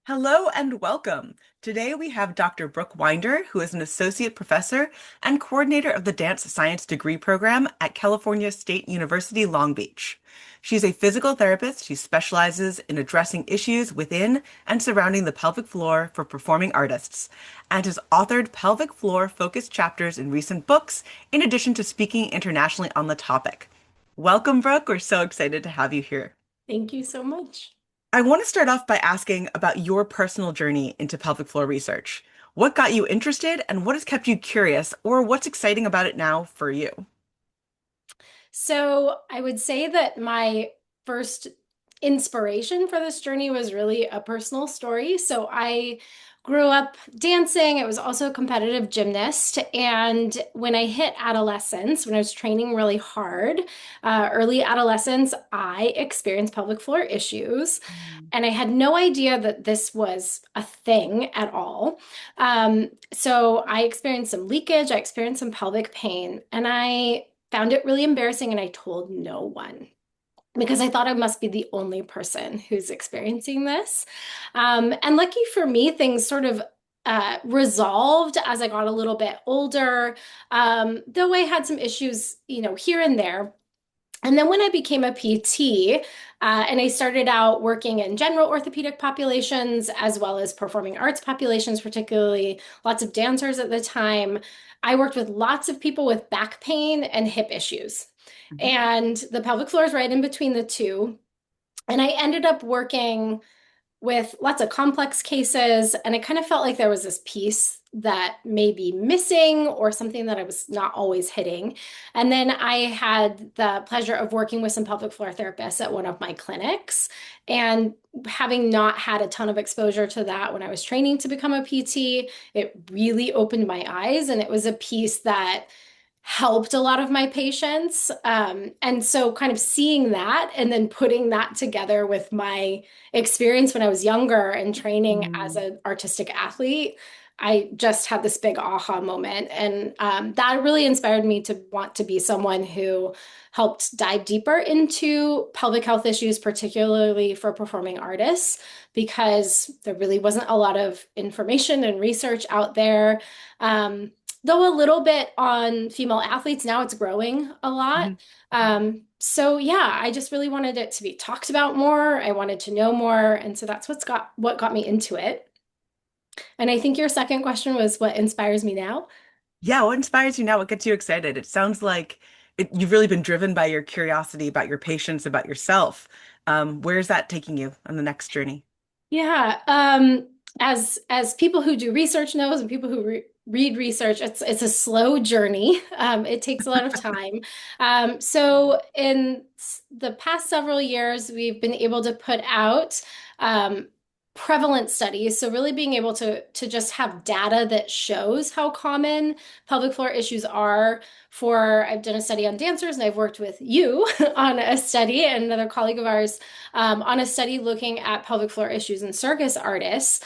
Hello and welcome. Today we have Dr. Brooke Winder, who is an associate professor and coordinator of the Dance Science degree program at California State University, Long Beach. She's a physical therapist who specializes in addressing issues within and surrounding the pelvic floor for performing artists, and has authored pelvic floor focused chapters in recent books, in addition to speaking internationally on the topic. Welcome, Brooke. We're so excited to have you here. Thank you so much. I want to start off by asking about your personal journey into pelvic floor research. What got you interested and what has kept you curious, or what's exciting about it now for you? So, I would say that my first inspiration for this journey was really a personal story. So, I grew up dancing. I was also a competitive gymnast. And when I hit adolescence, when I was training really hard, early adolescence, I experienced pelvic floor issues. And I had no idea that this was a thing at all. So I experienced some leakage, I experienced some pelvic pain, and I found it really embarrassing. And I told no one because I thought I must be the only person who's experiencing this. And lucky for me, things sort of resolved as I got a little bit older, though I had some issues, here and there. And then when I became a PT, and I started out working in general orthopedic populations as well as performing arts populations, particularly lots of dancers at the time, I worked with lots of people with back pain and hip issues. Mhm. And the pelvic floor is right in between the two. And I ended up working with lots of complex cases. And I kind of felt like there was this piece that may be missing or something that I was not always hitting. And then I had the pleasure of working with some pelvic floor therapists at one of my clinics. And having not had a ton of exposure to that when I was training to become a PT, it really opened my eyes. And it was a piece that helped a lot of my patients. And so, kind of seeing that and then putting that together with my experience when I was younger and training as Mm. an artistic athlete, I just had this big aha moment. And that really inspired me to want to be someone who helped dive deeper into pelvic health issues, particularly for performing artists, because there really wasn't a lot of information and research out there. Though a little bit on female athletes, now it's growing a lot. Mhm. So yeah, I just really wanted it to be talked about more. I wanted to know more, and so that's what got me into it. And I think your second question was what inspires me now. Yeah, what inspires you now? What gets you excited? It sounds like you've really been driven by your curiosity about your patients, about yourself. Where's that taking you on the next journey? Yeah, as people who do research knows and people who read research, it's a slow journey. It takes a lot of time. So in the past several years, we've been able to put out um, prevalent studies. So really being able to just have data that shows how common pelvic floor issues are. I've done a study on dancers, and I've worked with you on a study, and another colleague of ours on a study looking at pelvic floor issues in circus artists.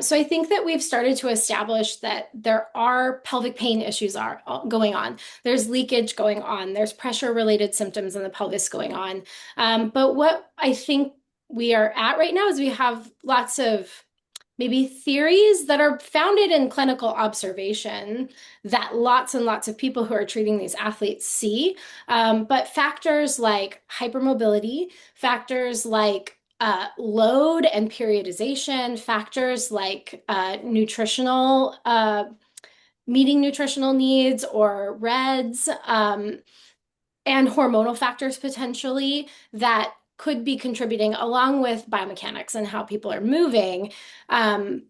So I think that we've started to establish that there are pelvic pain issues are going on. There's leakage going on. There's pressure related symptoms in the pelvis going on. But what I think we are at right now is we have lots of maybe theories that are founded in clinical observation that lots and lots of people who are treating these athletes see. But factors like hypermobility, factors like load and periodization, factors like meeting nutritional needs or REDs, and hormonal factors potentially that could be contributing along with biomechanics and how people are moving. Um,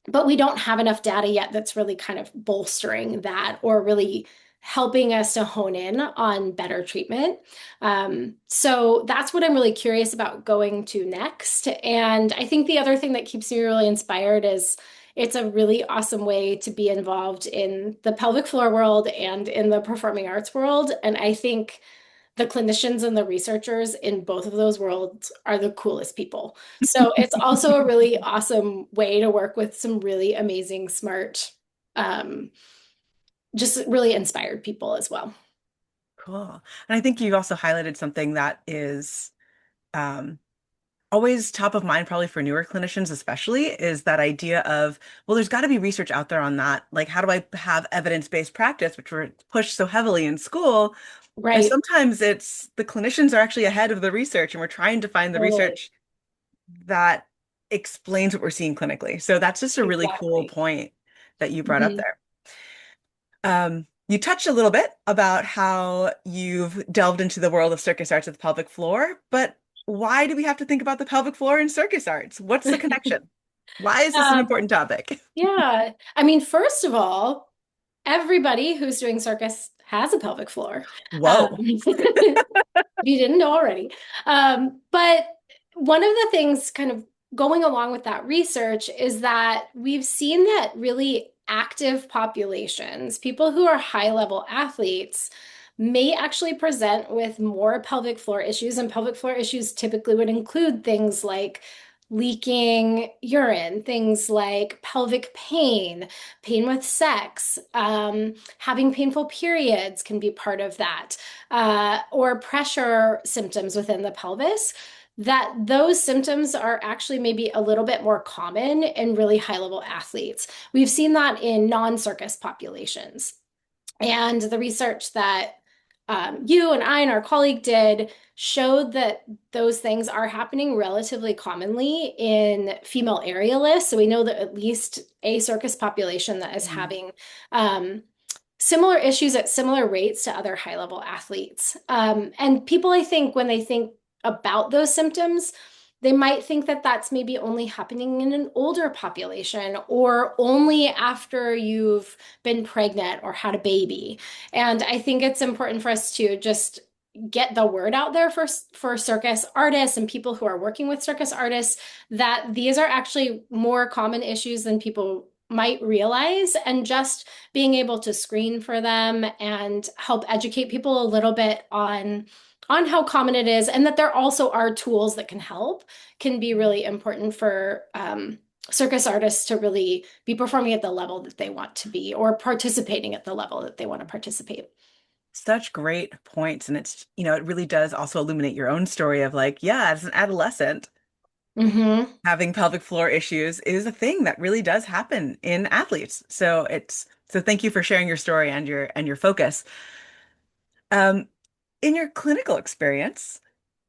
but we don't have enough data yet that's really kind of bolstering that or really helping us to hone in on better treatment. So that's what I'm really curious about going to next. And I think the other thing that keeps me really inspired is it's a really awesome way to be involved in the pelvic floor world and in the performing arts world. And I think the clinicians and the researchers in both of those worlds are the coolest people. So it's also a really awesome way to work with some really amazing, smart, um, just really inspired people as well. Cool. And I think you also highlighted something that is always top of mind, probably for newer clinicians especially, is that idea of, well, there's got to be research out there on that. Like, how do I have evidence-based practice, which we're pushed so heavily in school? And Right. sometimes it's the clinicians are actually ahead of the research, and we're trying to find the Totally. research that explains what we're seeing clinically. So that's just a really cool Exactly. point that you brought up Mhm. there. You touched a little bit about how you've delved into the world of circus arts with pelvic floor, but why do we have to think about the pelvic floor in circus arts? What's the connection? Why is this an Um, important topic? yeah. I mean, first of all, everybody who's doing circus has a pelvic floor. Whoa. If you didn't know already. But one of the things kind of going along with that research is that we've seen that really active populations, people who are high level athletes, may actually present with more pelvic floor issues. And pelvic floor issues typically would include things like leaking urine, things like pelvic pain, pain with sex, having painful periods can be part of that, or pressure symptoms within the pelvis. That those symptoms are actually maybe a little bit more common in really high level athletes. We've seen that in non-circus populations. And the research that you and I and our colleague did showed that those things are happening relatively commonly in female aerialists. So we know that at least a circus population that is Mhm. having similar issues at similar rates to other high level athletes. And people, I think, when they think about those symptoms, they might think that that's maybe only happening in an older population or only after you've been pregnant or had a baby. And I think it's important for us to just get the word out there for circus artists and people who are working with circus artists that these are actually more common issues than people might realize, and just being able to screen for them and help educate people a little bit on how common it is, and that there also are tools that can help, can be really important for circus artists to really be performing at the level that they want to be or participating at the level that they want to participate. Such great points. And it's, it really does also illuminate your own story of like, yeah, as an adolescent, Hmm. having pelvic floor issues is a thing that really does happen in athletes. So thank you for sharing your story and your focus. Um, in your clinical experience,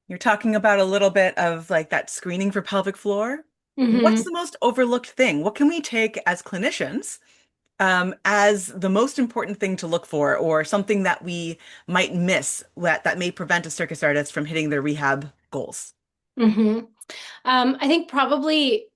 you're talking about a little bit of like that screening for pelvic floor. What's Hmm. the most overlooked thing? What can we take as clinicians as the most important thing to look for, or something that we might miss that may prevent a circus artist from hitting their rehab goals? Hmm. I think probably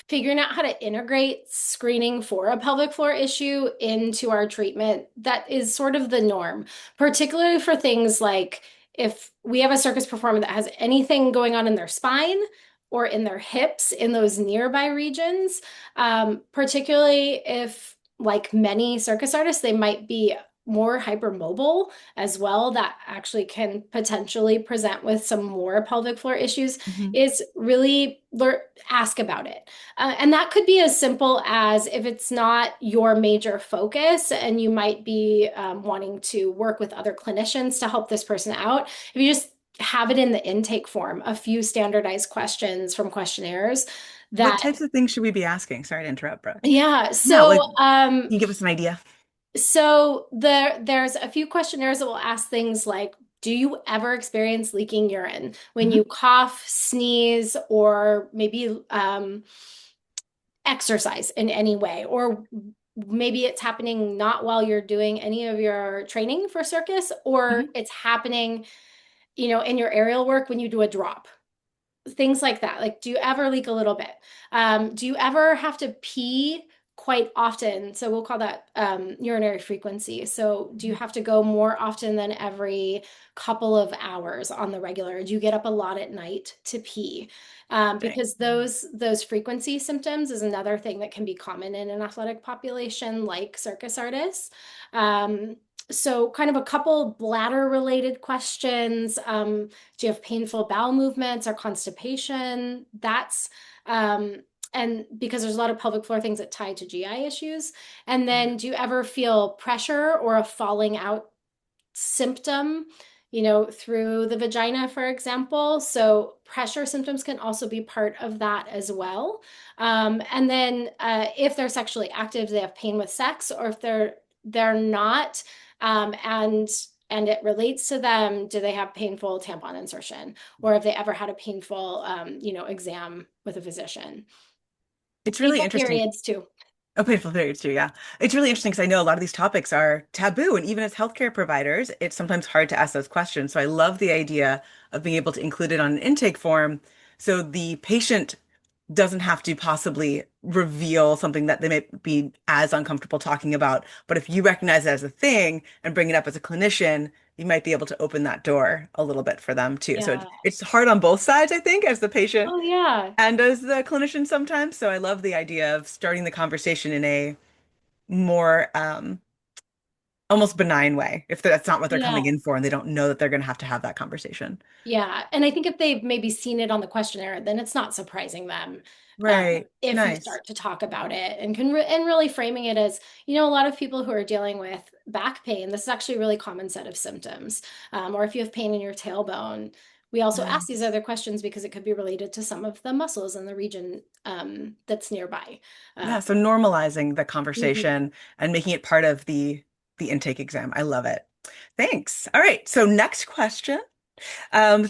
figuring out how to integrate screening for a pelvic floor issue into our treatment, that is sort of the norm, particularly for things like if we have a circus performer that has anything going on in their spine or in their hips in those nearby regions, particularly if, like many circus artists, they might be more hypermobile as well, that actually can potentially present with some more pelvic floor issues, Mhm. is really ask about it. And that could be as simple as, if it's not your major focus and you might be wanting to work with other clinicians to help this person out, if you just have it in the intake form, a few standardized questions from questionnaires What that, types of things should we be asking? Sorry to interrupt, Brooke. yeah. Yeah, So, like, can you give us an idea? there's a few questionnaires that will ask things like, do you ever experience leaking urine when Mhm. you cough, sneeze, or maybe exercise in any way? Or maybe it's happening not while you're doing any of your training for circus, or Mhm. it's happening, in your aerial work when you do a drop. Things like that. Like, do you ever leak a little bit? Do you ever have to pee quite often? So we'll call that urinary frequency. So do you Mhm. have to go more often than every couple of hours on the regular? Do you get up a lot at night to pee? Dang. Because those frequency symptoms is another thing that can be common in an athletic population like circus artists. Um, so kind of a couple bladder related questions. Do you have painful bowel movements or constipation? Um, and because there's a lot of pelvic floor things that tie to GI issues. And Yeah. then do you ever feel pressure or a falling out symptom through the vagina, for example. So pressure symptoms can also be part of that as well. And then if they're sexually active, they have pain with sex, or if they're not, and it relates to them, do they have painful tampon insertion, or have they ever had a painful, exam with a physician? It's really Painful interesting. periods too. Oh, painful periods too, yeah. It's really interesting because I know a lot of these topics are taboo, and even as healthcare providers, it's sometimes hard to ask those questions. So I love the idea of being able to include it on an intake form so the patient doesn't have to possibly reveal something that they may be as uncomfortable talking about. But if you recognize it as a thing and bring it up as a clinician, you might be able to open that door a little bit for them too. So Yeah. it's hard on both sides, I think, as the patient Oh, yeah. and as the clinician sometimes. So I love the idea of starting the conversation in a more almost benign way if that's not what they're coming Yeah. in for and they don't know that they're going to have that conversation. Yeah. And I think if they've maybe seen it on the questionnaire, then it's not surprising them Right. if you Nice. start to talk about it and and really framing it as, a lot of people who are dealing with back pain, this is actually a really common set of symptoms. Or if you have pain in your tailbone, we also ask these Nice. other questions because it could be related to some of the muscles in the region that's nearby. Yeah, Um, so normalizing the mhm. conversation and making it part of the intake exam. I love it. Thanks. All right, so next question.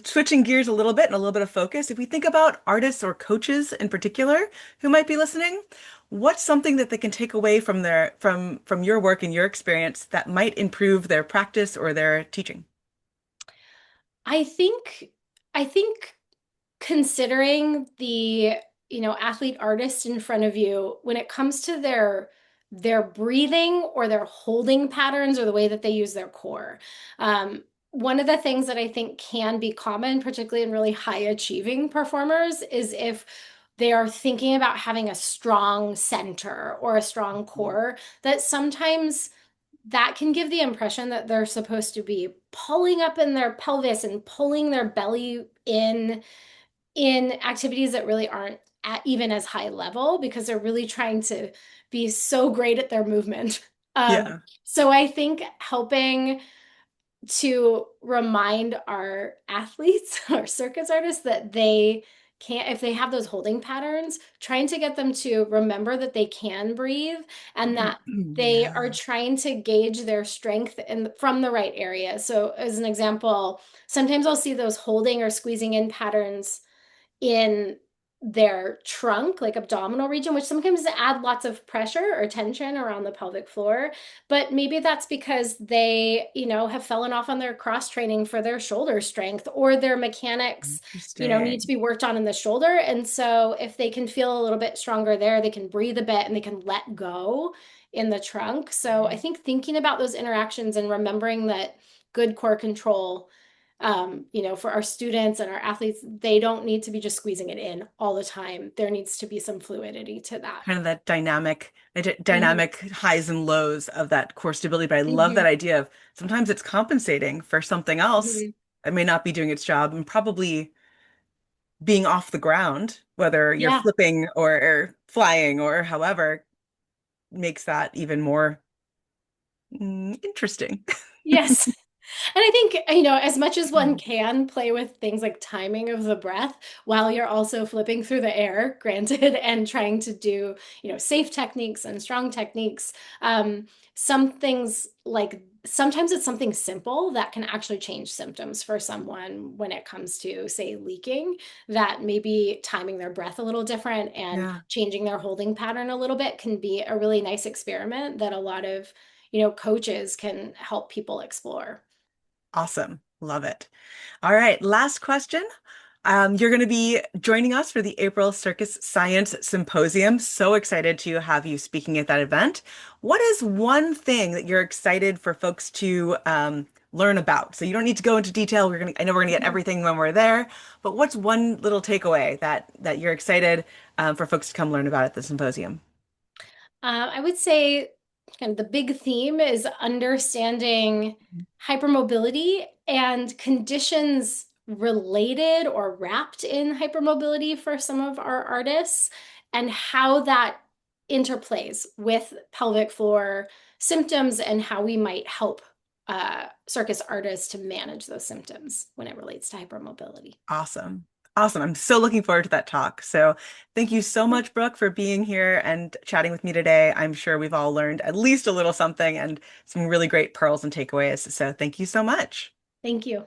Switching gears a little bit and a little bit of focus. If we think about artists or coaches in particular who might be listening, what's something that they can take away from from your work and your experience that might improve their practice or their teaching? I think, I think considering the athlete artist in front of you when it comes to their breathing or their holding patterns or the way that they use their core. One of the things that I think can be common, particularly in really high achieving performers, is if they are thinking about having a strong center or a strong core, that sometimes that can give the impression that they're supposed to be pulling up in their pelvis and pulling their belly in activities that really aren't at even as high level because they're really trying to be so great at their movement. Yeah. So I think helping to remind our athletes, our circus artists, that they can't, if they have those holding patterns, trying to get them to remember that they can breathe and that they are Yeah. trying to gauge their strength from the right area. So, as an example, sometimes I'll see those holding or squeezing in patterns in their trunk, like abdominal region, which sometimes add lots of pressure or tension around the pelvic floor. But maybe that's because they, have fallen off on their cross training for their shoulder strength or their mechanics, need to Interesting. be worked on in the shoulder. And so if they can feel a little bit stronger there, they can breathe a bit and they can let go in the trunk. So I think thinking about those interactions and remembering that good core control for our students and our athletes, they don't need to be just squeezing it in all the time. There needs to be some fluidity to that. Kind of that dynamic, Mhm. dynamic highs and lows of that core stability. But I love that Mhm. idea of sometimes it's compensating for something else Mhm. that may not be doing its job and probably being off the ground, whether you're Yeah. flipping or flying or however, makes that even more interesting. Yes. And I think, as much as one can play with things like timing of the breath while you're also flipping through the air, granted, and trying to do, safe techniques and strong techniques, some things like sometimes it's something simple that can actually change symptoms for someone when it comes to, say, leaking, that maybe timing their breath a little different and Yeah. changing their holding pattern a little bit can be a really nice experiment that a lot of coaches can help people explore. Awesome. Love it. All right. Last question. You're going to be joining us for the April Circus Science Symposium. So excited to have you speaking at that event. What is one thing that you're excited for folks to learn about? So you don't need to go into detail. I know we're going to get Mhm. everything when we're there, but what's one little takeaway that you're excited for folks to come learn about at the symposium? I would say kind of the big theme is understanding hypermobility and conditions related or wrapped in hypermobility for some of our artists and how that interplays with pelvic floor symptoms and how we might help circus artists to manage those symptoms when it relates to hypermobility. Awesome. Awesome. I'm so looking forward to that talk. So thank you so much, Brooke, for being here and chatting with me today. I'm sure we've all learned at least a little something and some really great pearls and takeaways. So thank you so much. Thank you.